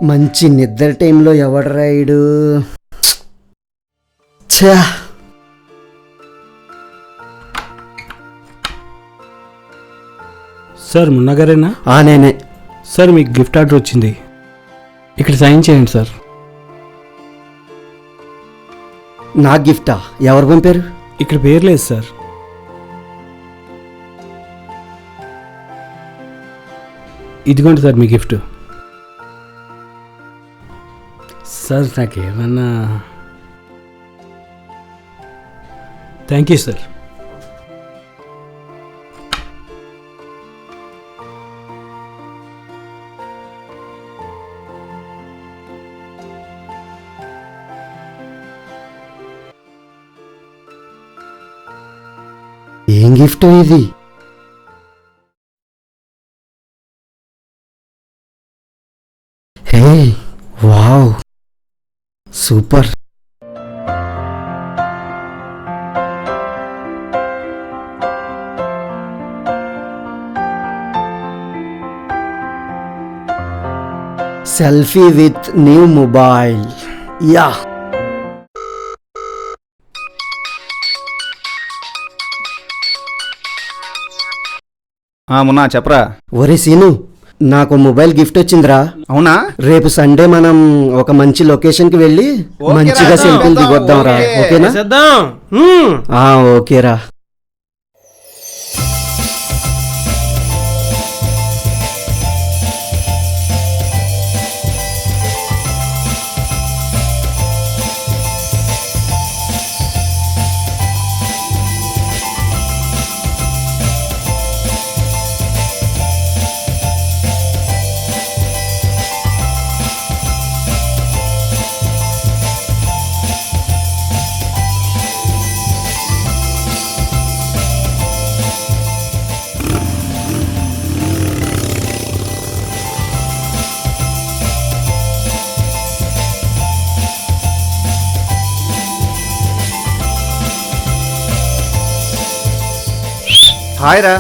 మంచి నిద్ర టైంలో ఎవడు రాయుడు. సార్ మున్నగారేనా? నేనే సార్ మీకు గిఫ్ట్ ఆర్డర్ వచ్చింది, ఇక్కడ సైన్ చేయండి సార్. నా గిఫ్టా? ఎవరు పంపారు? ఇక్కడ పేరు లేదు సార్. ఇదిగోండి సార్ మీ గిఫ్ట్. సార్ నాకేమన్నా. Thank you sir. ఏం గిఫ్ట్ ఇది? Hey wow, super. Selfie with new mobile. Yeah, Munna చెప్పరా. ఒరే సీను, నాకు మొబైల్ గిఫ్ట్ వచ్చిందిరా. అవునా? రేపు సండే మనం ఒక మంచి లొకేషన్ కి వెళ్ళి మంచిగా సెల్ఫీలు దిగొద్దాం రా. ఓకేనా? ఓకేరా. హాయ్ రా.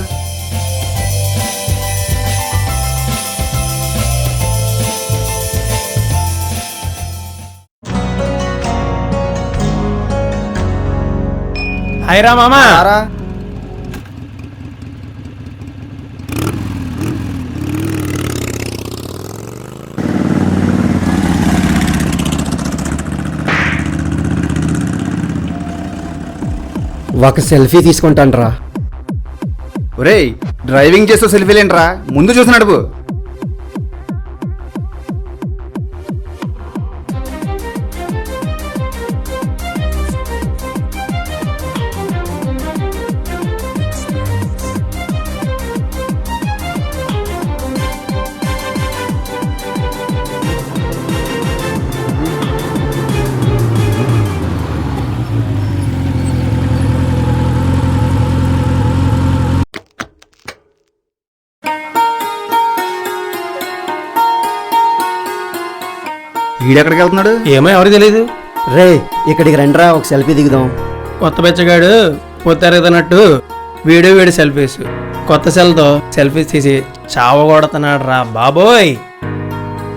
హాయ్ రా మామా. ఒక సెల్ఫీ తీసుకుంటాను రా. ఒరేయ్, డ్రైవింగ్ చేస్తూ సెల్ఫీలేంట్రా, ముందు చూసి నడుపు. వీడెక్కడికి వెళ్తున్నాడు? ఏమో ఎవరికి తెలియదు. రే, ఇక్కడికి రండిరా, ఒక సెల్ఫీ దిగుదాం. కొత్త బెచ్చగాడు పొత్తెరగదన్నట్టు వీడి సెల్ఫీస్, కొత్త సెల్తో సెల్ఫీస్ తీసి చావగొడుతున్నాడు రా బాబోయ్.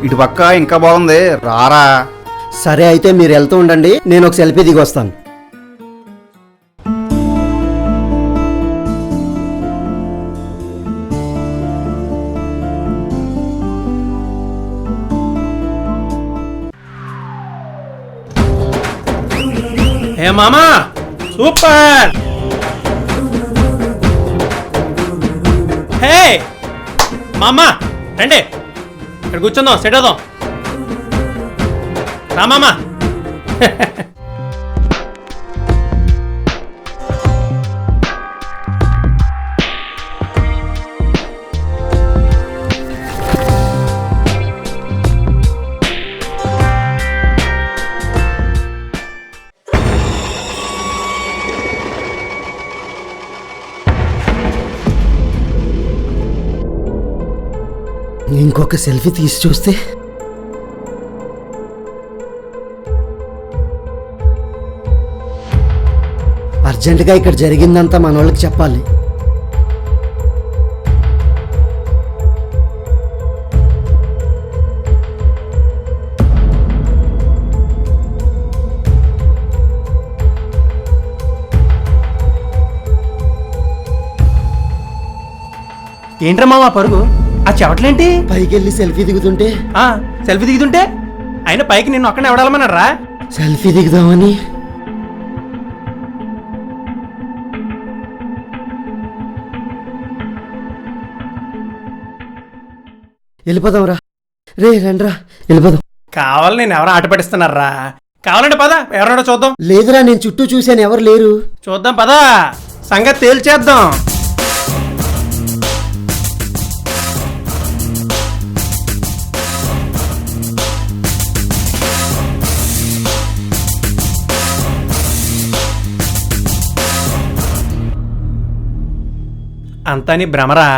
ఇటు పక్క ఇంకా బాగుంది, రారా. సరే అయితే మీరు వెళ్తూ ఉండండి, నేను ఒక సెల్ఫీ దిగి వస్తాను. ఏ మామా, సూపర్. హే మామా, రండి ఇక్కడ కూర్చుందాం, సెట్ అవుదాం. రా మామా. ఇంకొక సెల్ఫీ తీసి చూస్తే అర్జెంటుగా ఇక్కడ జరిగిందంతా మన వాళ్ళకి చెప్పాలి. ఏంట్రా మామ పరుగు? ఆ చెవట్లేంటి? పైకి వెళ్ళి సెల్ఫీ దిగుతుంటే సెల్ఫీ దిగుతుంటే అయినా పైకి నిన్ను అక్కడ ఎవడాలమన్నారా? సెల్ఫీ దిగుదామని. వెళ్ళిపోదాం రా. రే రండ్రా వెళ్ళిపోదాం. కావాలి నేను ఎవరు ఆట పట్టిస్తున్నారా? కావాలంటే పద, ఎవరన్నా చూద్దాం. లేదురా, నేను చుట్టూ చూశాను, ఎవరు లేరు. చూద్దాం పదా, సంగతి తేల్చేద్దాం. అంతా నీ భ్రమరా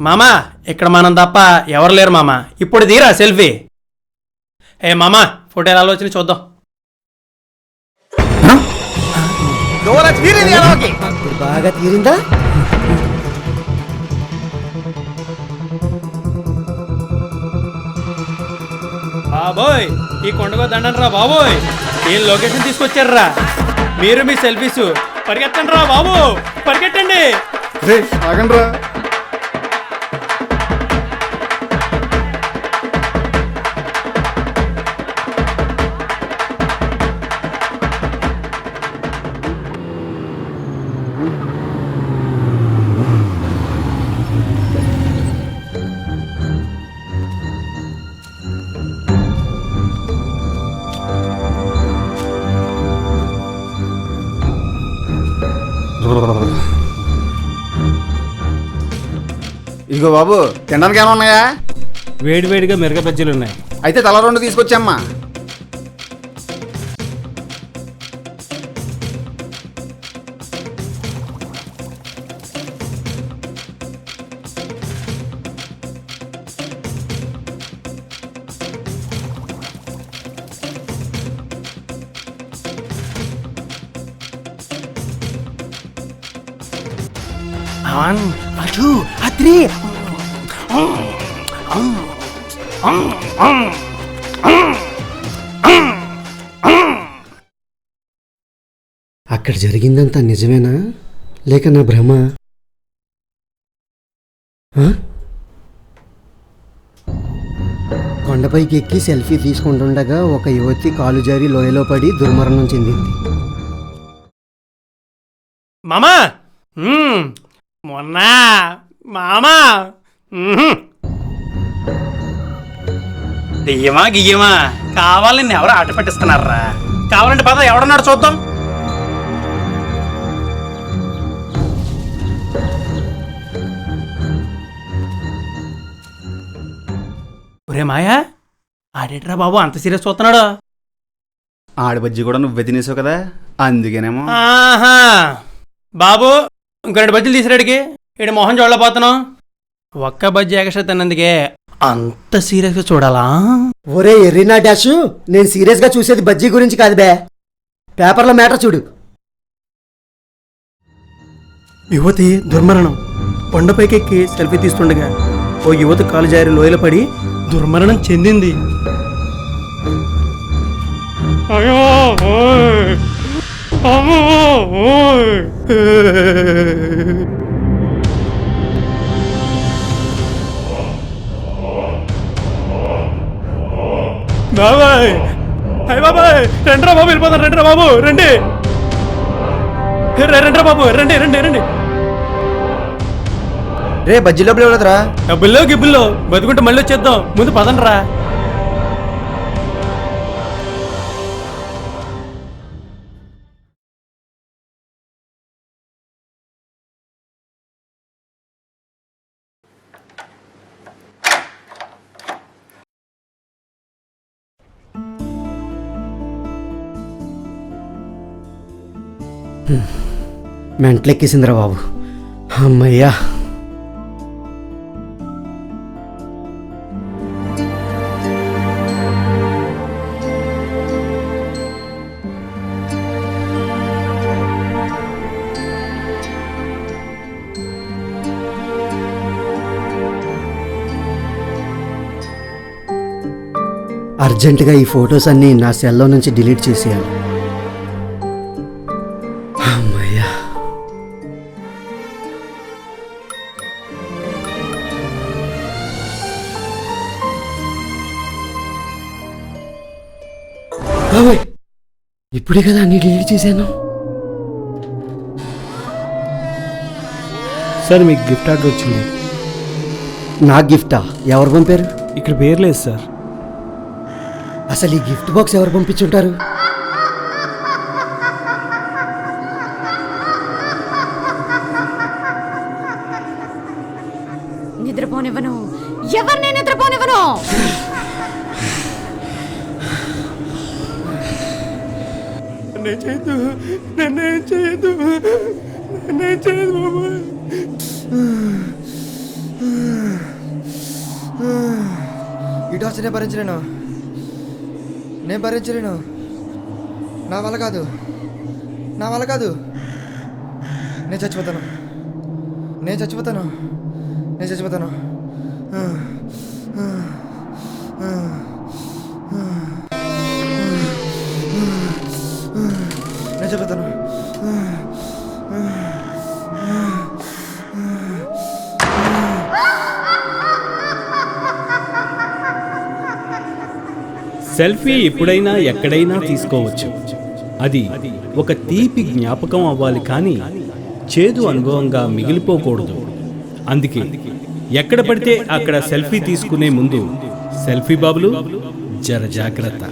మామా? ఇక్కడ మనం తప్ప ఎవరు లేరు మామా. ఇప్పుడు తీరా సెల్ఫీ. ఏ మామా, ఫోటో ఎలా వచ్చింది చూద్దాం. ఇప్పుడు బాగా తీరిందా? బాబోయ్, ఈ కొండగో దండను రా బాబోయ్. ఈ లొకేషన్ తీసుకొచ్చారా మీరు? మీ సెల్ఫీస్ పరిగెత్తండి రా బాబు, పరిగెట్టండి. రే ఆగండి రా. ఇదిగో బాబు, తినడానికి ఏమైనా ఉన్నాయా? వేడివేడిగా మిరగ బజ్జీలు ఉన్నాయి. అయితే తల 2 తీసుకొచ్చమ్మా. అటు అత్రి. అక్కడ జరిగిందంతా నిజమేనా లేక నా భ్రమ? కొండపైకి ఎక్కి సెల్ఫీ తీసుకుంటుండగా ఒక యువతి కాలు జారి లోయలో పడి దుర్మరణం చెందింది. మామా మొన్న మామా దెయ్యమా గియ్యమా? కావాలని ఎవరు ఆట పట్టిస్తున్నారా? కావాలంటే పద, ఎవడన్నాడు చూద్దాం. ఒరే మాయా, ఆడేట్రా బాబు అంత సీరియస్ చూస్తున్నాడు? ఆడి బజ్జీ కూడా నువ్వే తినేసావు కదా, అందుకేనేమో. ఆహా బాబు, ఇంకో 2 బజ్జీలు తీసిరాడికి. ఈడ మొహం చూడలేకపోతున్నావు. ఒక్క బజ్జీ ఎక్స్ట్రా తిన్నందుకే అంత సీరియస్గా చూడాలా? ఒరే ఎర్రినా డాషు, నేను సీరియస్గా చూసేది బజ్జీ గురించి కాదు బే, పేపర్లో మ్యాటర్ చూడు. యువతి దుర్మరణం. కొండపైకెక్కి సెల్ఫీ తీస్తుండగా ఓ యువతి కాలు జారి లోయల పడి దుర్మరణం చెందింది. అయ్యో ఓయ్, అమ్మో ఓయ్. బాబాయ్, అయ్య బాబాయ్, రండిరా బాబు, వెళ్ళిపోతాను. రండిరా బాబు, రండి. రండిరా బాబు, రండి రండి రండి. రే బజ్జీలో లేదురా. డబ్బుల్లో గిబ్బుల్లో బతుకుంటే మళ్ళీ వచ్చేద్దాం. ముందు పదండ్రా. మెంట్లెక్కేసిందిరా బాబు, అమ్మయ్యా. అర్జెంటుగా ఈ ఫొటోస్ అన్నీ నా సెల్లో నుంచి డిలీట్ చేసేయాలి. అమ్మయ్యా. బాబోయ్, ఇప్పుడే కదా అన్ని డిలీట్ చేశాను. సార్ మీకు గిఫ్ట్ ఆర్డర్ వచ్చింది. నా గిఫ్టా? ఎవరు పంపారు? ఇక్కడ పేరు లేదు సార్. అసలు ఈ గిఫ్ట్ బాక్స్ ఎవరు పంపించుంటారు? నిద్రపోనివ్వను, ఎవరిని నిద్రపోనివ్వను. నన్నేం చేయదు బాబు. ఈ టార్చ్ నేను భరించలేను, నా వల్ల కాదు, నేను చచ్చిపోతాను. సెల్ఫీ ఎప్పుడైనా ఎక్కడైనా తీసుకోవచ్చు. అది ఒక తీపి జ్ఞాపకం అవ్వాలి, కానీ చేదు అనుభవంగా మిగిలిపోకూడదు. అందుకే ఎక్కడ పడితే అక్కడ సెల్ఫీ తీసుకునే ముందు సెల్ఫీ బాబులు జర జాగ్రత్త.